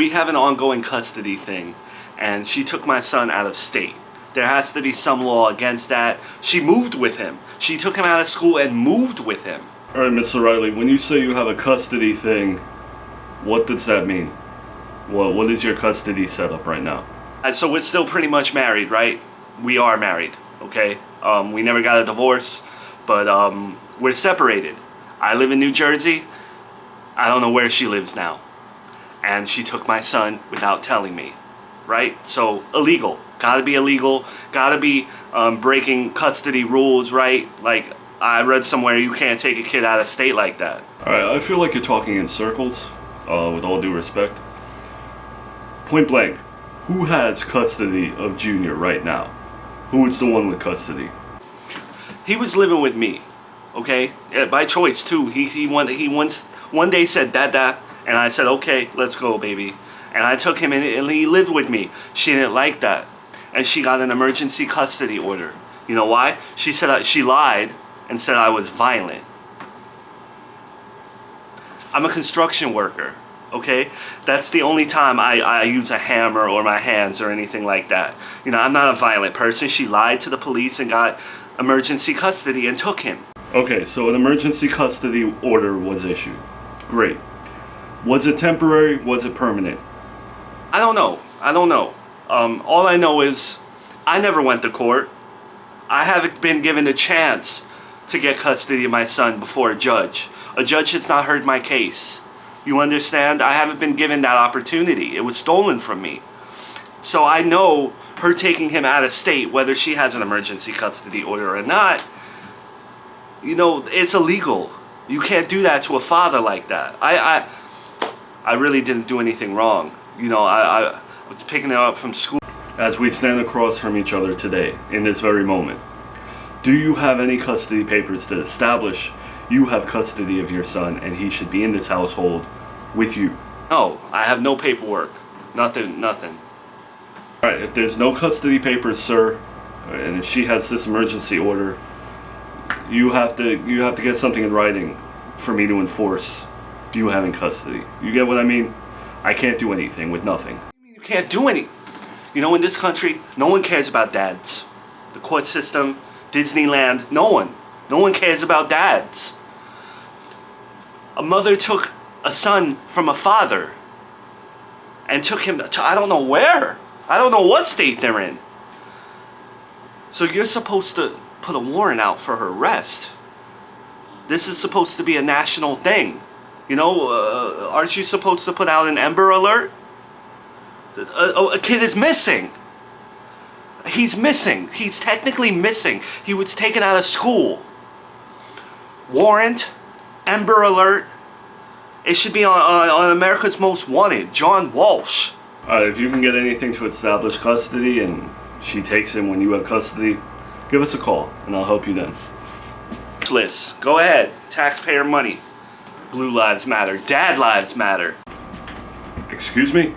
We have an ongoing custody thing, and she took my son out of state. There has to be some law against that. She moved with him. She took him out of school and moved with him. Alright, Mr. Riley, when you say you have a custody thing, what does that mean? What is your custody setup right now? And so we're still pretty much married, right? We are married, okay? We never got a divorce, but we're separated. I live in New Jersey. I don't know where she lives now. And she took my son without telling me, right? So illegal. Gotta be illegal. Gotta be breaking custody rules, right? Like, I read somewhere you can't take a kid out of state like that. Alright, I feel like you're talking in circles, with all due respect. Point blank, who has custody of Junior right now? Who is the one with custody? He was living with me, okay? Yeah, by choice too. He once one day said Dada, and I said okay, let's go, baby. And I took him in, and he lived with me. She didn't like that, and she got an emergency custody order. You know why? She said she lied and said I was violent. I'm a construction worker, okay? That's the only time I use a hammer or my hands or anything like that. You know, I'm not a violent person. She lied to the police and got emergency custody and took him. Okay, so an emergency custody order was issued. Great. Was it temporary? Was it permanent? I don't know. All I know is I never went to court. I haven't been given a chance to get custody of my son before a judge. A judge has not heard my case. You understand? I haven't been given that opportunity. It was stolen from me. So I know her taking him out of state, whether she has an emergency custody order or not, you know, it's illegal. You can't do that to a father like that. I really didn't do anything wrong. You know, I was picking him up from school. As we stand across from each other today, in this very moment, do you have any custody papers to establish you have custody of your son and he should be in this household with you? No, I have no paperwork. Nothing. Alright, if there's no custody papers, sir, and if she has this emergency order, you have to get something in writing for me to enforce you having custody. You get what I mean? I can't do anything with nothing. You can't do anything. You know, in this country, no one cares about dads. The court system, Disneyland, no one cares about dads. A mother took a son from a father and took him to I don't know where. I don't know what state they're in. So you're supposed to put a warrant out for her arrest. This is supposed to be a national thing. You know, aren't you supposed to put out an Amber Alert? A kid is missing. He's missing. He's technically missing. He was taken out of school. Warrant, Amber Alert. It should be on America's Most Wanted, John Walsh. If you can get anything to establish custody and she takes him when you have custody, give us a call and I'll help you then. List. Go ahead. Taxpayer money. Blue lives matter. Dad lives matter. Excuse me?